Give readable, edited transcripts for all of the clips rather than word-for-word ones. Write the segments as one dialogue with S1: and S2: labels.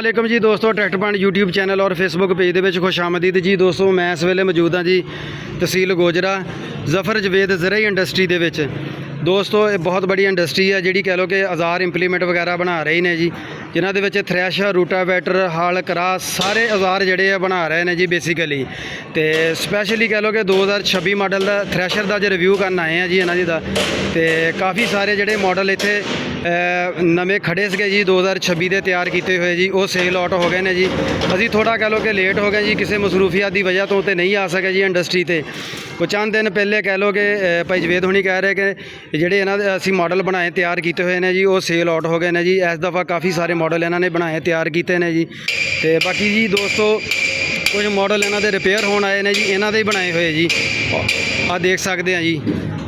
S1: ਵਾਲੇਕਮ ਜੀ ਦੋਸਤੋ, tractor point YouTube channel ਔਰ ਫੇਸਬੁੱਕ ਪੇਜ ਦੇ ਵਿੱਚ ਖੁਸ਼ ਆਮਦੀਦ ਜੀ। ਦੋਸਤੋ ਮੈਂ ਇਸ ਵੇਲੇ ਮੌਜੂਦ ਹਾਂ ਜੀ ਤਹਿਸੀਲ ਗੋਜਰਾ ਜ਼ਫਰ ਜਵੇਦ ਜ਼ਰਈ ਇੰਡਸਟਰੀ ਦੇ ਵਿੱਚ। ਦੋਸਤੋ ਇਹ ਬਹੁਤ ਬੜੀ ਇੰਡਸਟਰੀ ਹੈ ਜਿਹੜੀ ਕਹਿ ਲਓ ਕਿ ਔਜ਼ਾਰ ਇੰਪਲੀਮੈਂਟ ਵਗੈਰਾ ਬਣਾ ਰਹੀ ਨੇ ਜੀ, ਜਿਨ੍ਹਾਂ ਦੇ ਵਿੱਚ ਥ੍ਰੈਸ਼ਰ, ਰੂਟਾਵੈਟਰ, ਹਲ, ਕਰਾਸ ਸਾਰੇ ਔਜ਼ਾਰ ਜਿਹੜੇ ਆ ਬਣਾ ਰਹੇ ਨੇ ਜੀ ਬੇਸਿਕਲੀ। ਤੇ ਸਪੈਸ਼ਲੀ ਕਹਿ ਲਓ ਕਿ 2026 ਮਾਡਲ ਦਾ ਥ੍ਰੈਸ਼ਰ ਦਾ ਜੇ ਰਿਵਿਊ ਕਰਨ ਆਏ ਆ ਜੀ ਇਹਨਾਂ ਜੀ ਦਾ। ਤੇ ਕਾਫੀ ਸਾਰੇ ਜਿਹੜੇ ਮਾਡਲ ਇੱਥੇ ਨਵੇਂ ਖੜੇ ਸੀਗੇ ਜੀ 2026 ਦੇ ਤਿਆਰ ਕੀਤੇ ਹੋਏ ਜੀ, ਉਹ ਸੇਲ ਆਊਟ ਹੋ ਗਏ ਨੇ ਜੀ। ਅਸੀਂ ਥੋੜਾ ਕਹਿ ਲਓ ਕਿ ਲੇਟ ਹੋ ਗਏ ਜੀ, ਕਿਸੇ ਮਸਰੂਫੀਅਤ ਦੀ ਵਜ੍ਹਾ ਤੋਂ ਤੇ ਨਹੀਂ ਆ ਸਕੇ ਜੀ ਇੰਡਸਟਰੀ ਤੇ। ਕੁਝ ਚੰਦ ਦਿਨ ਪਹਿਲੇ ਕਹਿ ਲਓ ਕਿ ਭਾਈ ਜਵੇਦ ਹੁਣੀ ਕਹਿ ਰਹੇ ਕਿ ਜਿਹੜੇ ਇਹਨਾਂ ਦੇ ਅਸੀਂ ਮਾਡਲ ਬਣਾਏ ਤਿਆਰ ਕੀਤੇ ਹੋਏ ਨੇ ਜੀ, ਉਹ ਸੇਲ ਆਊਟ ਹੋ ਗਏ ਨੇ ਜੀ। ਇਸ ਦਫਾ ਕਾਫੀ ਸਾਰੇ ਮਾਡਲ ਇਹਨਾਂ ਨੇ ਬਣਾਏ ਤਿਆਰ ਕੀਤੇ ਨੇ ਜੀ। ਤੇ ਬਾਕੀ ਜੀ ਦੋਸਤੋ ਕੁਝ ਮਾਡਲ ਇਹਨਾਂ ਦੇ ਰਿਪੇਅਰ ਹੋਣ ਆਏ ਨੇ ਜੀ, ਇਹਨਾਂ ਦੇ ਹੀ ਬਣਾਏ ਹੋਏ ਜੀ। ਆਹ ਦੇਖ ਸਕਦੇ ਆ ਜੀ,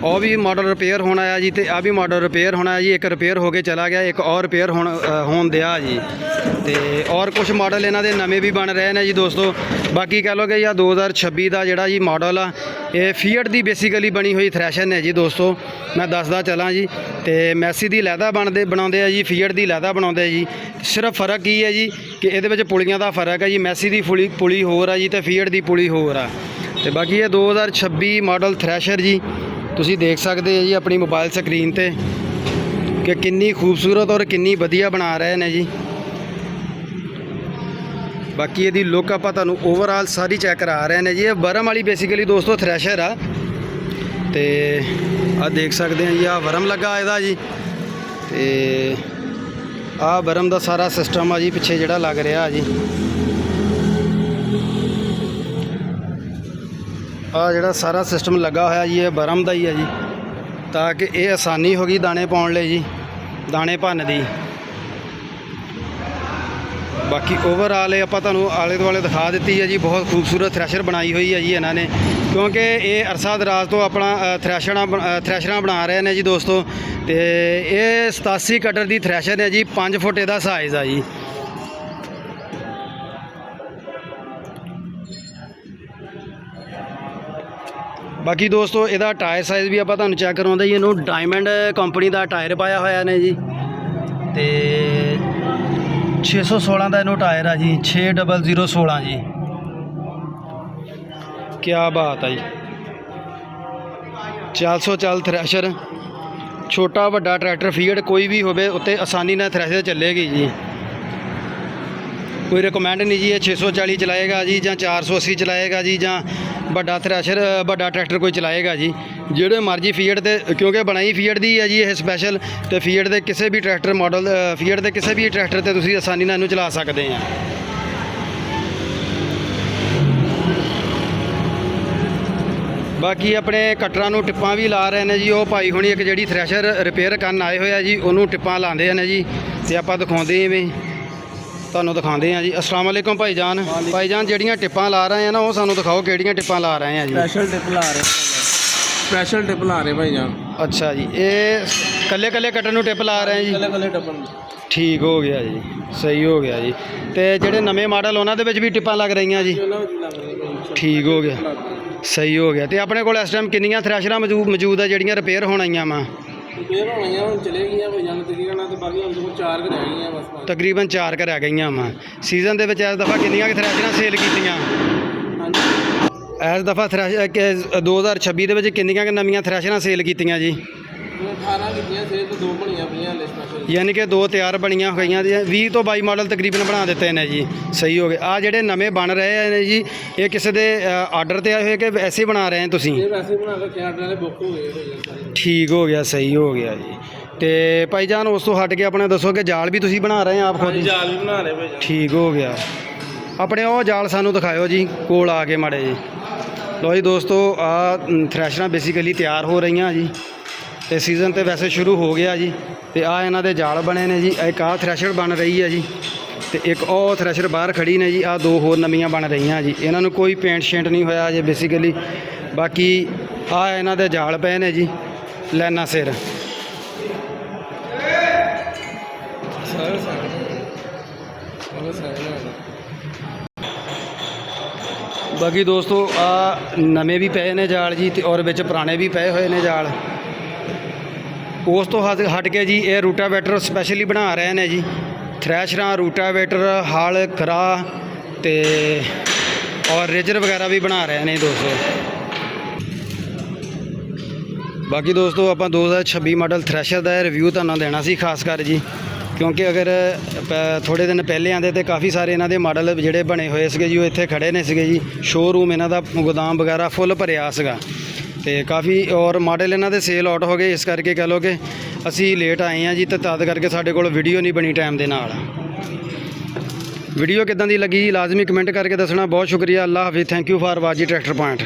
S1: ਉਹ ਵੀ ਮਾਡਲ ਰਿਪੇਅਰ ਹੋਣ ਆਇਆ ਜੀ, ਤੇ ਆ ਵੀ ਮਾਡਲ ਰਿਪੇਅਰ ਹੋਣਾ ਜੀ। ਇੱਕ ਰਿਪੇਅਰ ਹੋ ਕੇ ਚਲਾ ਗਿਆ, ਇੱਕ ਔਰ ਰਿਪੇਅਰ ਹੋਣ ਦਿਆ ਜੀ। ਤੇ ਔਰ ਕੁਝ ਮਾਡਲ ਇਹਨਾਂ ਦੇ ਨਵੇਂ ਵੀ ਬਣ ਰਹੇ ਨੇ ਜੀ ਦੋਸਤੋ। ਬਾਕੀ ਕਹਿ ਲਓ ਕਿ ਜਾਂ 2026 ਦਾ ਜਿਹੜਾ ਜੀ ਮਾਡਲ ਆ, ਇਹ ਫੀਅਟ ਦੀ ਬੇਸਿਕਲੀ ਬਣੀ ਹੋਈ ਥ੍ਰੈਸ਼ਰ ਨੇ ਜੀ ਦੋਸਤੋ। ਮੈਂ ਦੱਸਦਾ ਚਲਾਂ ਜੀ। ਤੇ ਮੈਸੀ ਦੀ ਲਹਿਦਾ ਬਣਾਉਂਦੇ ਆ ਜੀ, ਫੀਅਟ ਦੀ ਲਹਿਦਾ ਬਣਾਉਂਦੇ ਜੀ। ਸਿਰਫ ਫ਼ਰਕ ਕੀ ਹੈ ਜੀ ਕਿ ਇਹਦੇ ਵਿੱਚ ਪੁਲੀਆਂ ਦਾ ਫ਼ਰਕ ਹੈ ਜੀ। ਮੈਸੀ ਦੀ ਪੁਲੀ ਹੋਰ ਆ ਜੀ, ਤੇ ਫੀਅਟ ਦੀ ਪੁਲੀ ਹੋਰ ਆ। ਤੇ ਬਾਕੀ ਇਹ 2026 ਮਾਡਲ ਥ੍ਰੈਸ਼ਰ ਜੀ ਤੁਸੀਂ ਦੇਖ ਸਕਦੇ ਹੋ ਜੀ ਆਪਣੀ ਮੋਬਾਈਲ ਸਕਰੀਨ ਤੇ ਕਿ ਕਿੰਨੀ ਖੂਬਸੂਰਤ ਔਰ ਕਿੰਨੀ ਵਧੀਆ ਬਣਾ ਰਹੇ ਨੇ ਜੀ। ਬਾਕੀ ਇਹਦੀ ਲੁੱਕ ਆਪਾਂ ਤੁਹਾਨੂੰ ਓਵਰਆਲ ਸਾਰੀ ਚੈੱਕ ਕਰਾ ਰਹੇ ਨੇ ਜੀ। ਇਹ ਵਰਮ ਵਾਲੀ ਬੇਸਿਕਲੀ ਦੋਸਤੋ ਥ੍ਰੈਸ਼ਰ ਆ। ਤੇ ਆਹ ਦੇਖ ਸਕਦੇ ਆ ਜੀ, ਆਹ ਵਰਮ ਲੱਗਾ ਇਹਦਾ ਜੀ। ਤੇ ਆਹ ਵਰਮ ਦਾ ਸਾਰਾ ਸਿਸਟਮ ਆ ਜੀ ਪਿੱਛੇ ਜਿਹੜਾ ਲੱਗ ਰਿਹਾ ਜੀ। ਆ ਜਿਹੜਾ ਸਾਰਾ ਸਿਸਟਮ ਲੱਗਾ ਹੋਇਆ ਜੀ, ਇਹ ਬਰਮ ਦਾ ਹੀ ਹੈ ਜੀ, ਤਾਂ ਕਿ ਇਹ ਆਸਾਨੀ ਹੋ ਗਈ ਦਾਣੇ ਪਾਉਣ ਲਈ ਜੀ, ਦਾਣੇ ਭੰਨ ਦੀ। ਬਾਕੀ ਓਵਰਆਲ ਆਪਾਂ ਤੁਹਾਨੂੰ ਆਲੇ ਦੁਆਲੇ ਦਿਖਾ ਦਿੱਤੀ ਹੈ ਜੀ। ਬਹੁਤ ਖੂਬਸੂਰਤ ਥ੍ਰੈਸ਼ਰ ਬਣਾਈ ਹੋਈ ਹੈ ਜੀ ਇਹਨਾਂ ਨੇ, ਕਿਉਂਕਿ ਇਹ ਅਰਸਾ ਦਰਾਜ਼ ਤੋਂ ਆਪਣਾ ਥ੍ਰੈਸ਼ਰਾਂ ਬਣਾ ਰਹੇ ਨੇ ਜੀ ਦੋਸਤੋ। ਤੇ ਇਹ 87 ਕਟਰ ਦੀ ਥ੍ਰੈਸ਼ਰ ਹੈ ਜੀ, 5 ਫੁੱਟ ਇਹਦਾ ਸਾਈਜ਼ ਆ ਜੀ। ਬਾਕੀ ਦੋਸਤੋ ਇਹਦਾ ਟਾਇਰ ਸਾਈਜ਼ ਵੀ ਆਪਾਂ ਤੁਹਾਨੂੰ ਚੈੱਕ ਕਰਵਾਉਂਦੇ ਜੀ। ਇਹਨੂੰ ਡਾਇਮੰਡ ਕੰਪਨੀ ਦਾ ਟਾਇਰ ਪਾਇਆ ਹੋਇਆ ਨੇ ਜੀ, ਤੇ 616 ਦਾ ਇਹਨੂੰ ਟਾਇਰ ਆ ਜੀ, 60016 ਜੀ। ਕਿਆ ਬਾਤ ਆ ਜੀ। 400 ਥ੍ਰੈਸ਼ਰ, ਛੋਟਾ ਵੱਡਾ ਟਰੈਕਟਰ ਫੀਡ ਕੋਈ ਵੀ ਹੋਵੇ ਉੱਤੇ ਆਸਾਨੀ ਨਾਲ ਥ੍ਰੈਸ਼ਰ ਚੱਲੇਗੀ ਜੀ। ਕੋਈ ਰਿਕਮੈਂਡ ਨਹੀਂ ਜੀ ਇਹ 640 ਚਲਾਏਗਾ ਜੀ ਜਾਂ 480 ਚਲਾਏਗਾ ਜੀ, ਜਾਂ ਵੱਡਾ ਥ੍ਰੈਸ਼ਰ ਵੱਡਾ ਟਰੈਕਟਰ ਕੋਈ ਚਲਾਏਗਾ ਜੀ। ਜਿਹੜੇ ਮਰਜ਼ੀ ਫੀਡ ਤੇ, ਕਿਉਂਕਿ ਬਣਾਈ ਫੀਡ ਦੀ ਹੈ ਜੀ ਇਹ ਸਪੈਸ਼ਲ। ਤੇ ਫੀਡ ਦੇ ਕਿਸੇ ਵੀ ਟਰੈਕਟਰ ਮਾਡਲ, ਫੀਡ ਦੇ ਕਿਸੇ ਵੀ ਟਰੈਕਟਰ ਤੇ ਤੁਸੀਂ ਆਸਾਨੀ ਨਾਲ ਇਹਨੂੰ ਚਲਾ ਸਕਦੇ ਆ। ਬਾਕੀ ਆਪਣੇ ਕਟਰਾਂ ਨੂੰ ਟਿੱਪਾਂ ਵੀ ਲਾ ਰਹੇ ਨੇ ਜੀ। ਉਹ ਭਾਈ ਹੁਣੀ ਇੱਕ ਜਿਹੜੀ ਥ੍ਰੈਸ਼ਰ ਰਿਪੇਅਰ ਕਰਨ ਆਏ ਹੋਏ ਆ ਜੀ, ਉਹਨੂੰ ਟਿੱਪਾਂ ਲਾਉਂਦੇ ਨੇ ਜੀ। ਤੇ ਆਪਾਂ ਦਿਖਾਉਂਦੇ ਐਵੇਂ ਤੁਹਾਨੂੰ ਦਿਖਾਉਂਦੇ ਆ ਜੀ। ਅਸਲਾਮ ਵਾਲੇਕੁਮ ਭਾਈ ਜਾਨ। ਭਾਈ ਜਾਨ ਜਿਹੜੀਆਂ ਟਿੱਪਾਂ ਲਾ ਰਹੇ ਆ ਨਾ, ਉਹ ਸਾਨੂੰ ਦਿਖਾਓ ਕਿਹੜੀਆਂ ਟਿੱਪਾਂ ਲਾ ਰਹੇ ਆ ਜੀ।
S2: ਸਪੈਸ਼ਲ ਟਿਪ ਲਾ ਰਹੇ, ਸਪੈਸ਼ਲ ਟਿਪ ਲਾ ਰਹੇ ਭਾਈ ਜਾਨ।
S1: ਅੱਛਾ ਜੀ, ਇਹ ਕੱਲੇ ਕਟਰ ਨੂੰ ਟਿਪ ਲਾ ਰਹੇ ਆ ਜੀ।
S2: ਕੱਲੇ ਟਿਪਨ
S1: ਠੀਕ ਹੋ ਗਿਆ ਜੀ, ਸਹੀ ਹੋ ਗਿਆ ਜੀ। ਤੇ ਜਿਹੜੇ ਨਵੇਂ ਮਾਡਲ ਉਹਨਾਂ ਦੇ ਵਿੱਚ ਵੀ ਟਿੱਪਾਂ ਲੱਗ ਰਹੀਆਂ ਜੀ। ਠੀਕ ਹੋ ਗਿਆ, ਸਹੀ ਹੋ ਗਿਆ। ਤੇ ਆਪਣੇ ਕੋਲ ਇਸ ਟਾਈਮ ਕਿੰਨੀਆਂ ਥ੍ਰੈਸ਼ਰਾਂ ਮੌਜੂਦ ਆ ਜਿਹੜੀਆਂ ਰਿਪੇਅਰ ਹੋਣ ਆਈਆਂ ਵਾ?
S2: ਰਿਪੇਅਰ ਹੋਣੀਆਂ ਹੁਣ ਚਲੇ ਗਈਆਂ ਭਾਈ ਜਾਨ ਤਕਰੀਬਨ, ਤੇ ਬਾਕੀ ਹੁਣ 4 ਕੁ ਰਹਿ ਗਈਆਂ ਬਸ।
S1: ਤਕਰੀਬਨ 4 ਕੁ ਰਹਿ ਗਈਆਂ ਵਾ। ਸੀਜ਼ਨ ਦੇ ਵਿੱਚ ਇਸ ਦਫਾ ਕਿੰਨੀਆਂ ਕੁ ਥ੍ਰੈਸ਼ਰਾਂ ਸੇਲ ਕੀਤੀਆਂ?
S2: ਹਾਂਜੀ,
S1: ਇਸ ਦਫਾ 2026 ਦੇ ਵਿੱਚ ਕਿੰਨੀਆਂ ਕੁ ਨਵੀਆਂ ਥ੍ਰੈਸ਼ਰਾਂ ਸੇਲ ਕੀਤੀਆਂ ਜੀ?
S2: 18 ਕੀਤੀਆਂ ਸੇਲ ਤੇ 2 ਬਣੀਆਂ ਪਈਆਂ ਹਲੇ ਸਪੈਸ਼ਲ,
S1: ਯਾਨੀ ਕਿ 2 ਤਿਆਰ ਬਣੀਆਂ ਹੋਈਆਂ ਦੀਆਂ। 20 ਤੋਂ 22 ਮਾਡਲ ਤਕਰੀਬਨ ਬਣਾ ਦਿੱਤੇ ਨੇ ਜੀ। ਸਹੀ ਹੋ ਗਿਆ। ਆ ਜਿਹੜੇ ਨਵੇਂ ਬਣ ਰਹੇ ਨੇ ਜੀ, ਇਹ ਕਿਸੇ ਦੇ ਆਰਡਰ ਤੇ ਆਏ ਹੋਏ ਕਿ ਵੈਸੇ ਬਣਾ ਰਹੇ ਤੁਸੀਂ?
S2: ਇਹ ਵੈਸੇ ਬਣਾ ਕੇ ਆਰਡਰ ਵਾਲੇ ਬੁੱਕ ਹੋ ਗਏ ਸਾਰੇ।
S1: ਠੀਕ ਹੋ ਗਿਆ, ਸਹੀ ਹੋ ਗਿਆ ਜੀ। ਤੇ ਭਾਈ ਜਾਨ ਉਸ ਤੋਂ ਹਟ ਕੇ ਆਪਣੇ ਦੱਸੋ ਕਿ ਜਾਲ ਵੀ ਤੁਸੀਂ ਬਣਾ ਰਹੇ ਆ ਆਪ ਖੁਦ?
S2: ਜਾਲ ਵੀ ਬਣਾ ਰਹੇ ਭਾਈ ਜਾਨ।
S1: ਠੀਕ ਹੋ ਗਿਆ। ਆਪਣੇ ਉਹ ਜਾਲ ਸਾਨੂੰ ਦਿਖਾਇਓ ਜੀ ਕੋਲ ਆ ਕੇ ਮਾੜੇ ਜੀ। ਲੋ ਜੀ ਦੋਸਤੋ, ਆ ਥ੍ਰੈਸ਼ਰਾਂ ਬੇਸਿਕਲੀ ਤਿਆਰ ਹੋ ਰਹੀਆਂ ਜੀ, ਤੇ ਸੀਜ਼ਨ ਤੇ ਵੈਸੇ ਸ਼ੁਰੂ ਹੋ ਗਿਆ ਜੀ। ਤੇ ਆ ਇਹਨਾਂ ਦੇ ਜਾਲ ਬਣੇ ਨੇ ਜੀ। ਇੱਕ ਆਹ ਥ੍ਰੈਸ਼ਰ ਬਣ ਰਹੀ ਹੈ ਜੀ, ਤੇ ਇੱਕ ਉਹ ਥ੍ਰੈਸ਼ਰ ਬਾਹਰ ਖੜੀ ਨੇ ਜੀ। ਆ 2 ਹੋਰ ਨਵੀਆਂ ਬਣ ਰਹੀਆਂ ਜੀ। ਇਹਨਾਂ ਨੂੰ ਕੋਈ ਪੇਂਟ ਸ਼ੇਂਟ ਨਹੀਂ ਹੋਇਆ ਜੇ ਬੇਸਿਕਲੀ। ਬਾਕੀ ਆ ਇਹਨਾਂ ਦੇ ਜਾਲ ਪਏ ਨੇ ਜੀ ਲਾਈਨਾਂ ਸਿਰ। ਬਾਕੀ ਦੋਸਤੋ ਆ ਨਵੇਂ ਵੀ ਪਏ ਨੇ ਜਾਲ ਜੀ, ਤੇ ਔਰ ਵਿੱਚ ਪੁਰਾਣੇ ਵੀ ਪਏ ਹੋਏ ਨੇ ਜਾਲ। ਉਸ ਤੋਂ ਹਟ ਕੇ ਜੀ ਇਹ ਰੂਟਾਵੈਟਰ ਸਪੈਸ਼ਲੀ ਬਣਾ ਰਹੇ ਨੇ ਜੀ। ਥ੍ਰੈਸ਼ਰਾਂ, ਰੂਟਾਵੇਟਰ, ਹਲ, ਕਰਾ ਤੇ ਔਰ ਰੇਜਰ ਵਗੈਰਾ ਵੀ ਬਣਾ ਰਹੇ ਨੇ ਦੋਸਤੋ। ਬਾਕੀ ਦੋਸਤੋ ਆਪਾਂ 2026 ਮਾਡਲ ਥ੍ਰੈਸ਼ਰ ਦਾ ਰਿਵਿਊ ਤੁਹਾਨੂੰ ਦੇਣਾ ਸੀ ਖਾਸ ਕਰ ਜੀ, ਕਿਉਂਕਿ ਅਗਰ ਥੋੜ੍ਹੇ ਦਿਨ ਪਹਿਲੇ ਆਉਂਦੇ ਤੇ ਕਾਫੀ ਸਾਰੇ ਇਹਨਾਂ ਦੇ ਮਾਡਲ ਜਿਹੜੇ ਬਣੇ ਹੋਏ ਸੀਗੇ ਜੀ, ਉਹ ਇੱਥੇ ਖੜੇ ਨੇ ਸੀਗੇ ਜੀ। ਸ਼ੋਅਰੂਮ ਇਹਨਾਂ ਦਾ ਗੋਦਾਮ ਵਗੈਰਾ ਫੁੱਲ ਭਰਿਆ ਸੀਗਾ ਤੇ ਕਾਫੀ ਔਰ ਮਾਡਲ ਇਹਨਾਂ ਦੇ ਸੇਲ ਆਊਟ ਹੋ ਗਏ, ਇਸ ਕਰਕੇ ਕਹਿ ਲਓ ਕਿ ਅਸੀਂ ਲੇਟ ਆਏ ਹਾਂ ਜੀ, ਤੇ ਤਦ ਕਰਕੇ ਸਾਡੇ ਕੋਲ ਵੀਡੀਓ ਨਹੀਂ ਬਣੀ ਟਾਈਮ ਦੇ ਨਾਲ। ਵੀਡੀਓ ਕਿੱਦਾਂ ਦੀ ਲੱਗੀ ਜੀ ਲਾਜ਼ਮੀ ਕਮੈਂਟ ਕਰਕੇ ਦੱਸਣਾ। ਬਹੁਤ ਸ਼ੁਕਰੀਆ। ਅੱਲਾ ਹਾਫਿਜ਼। Thank you for watching tractor point.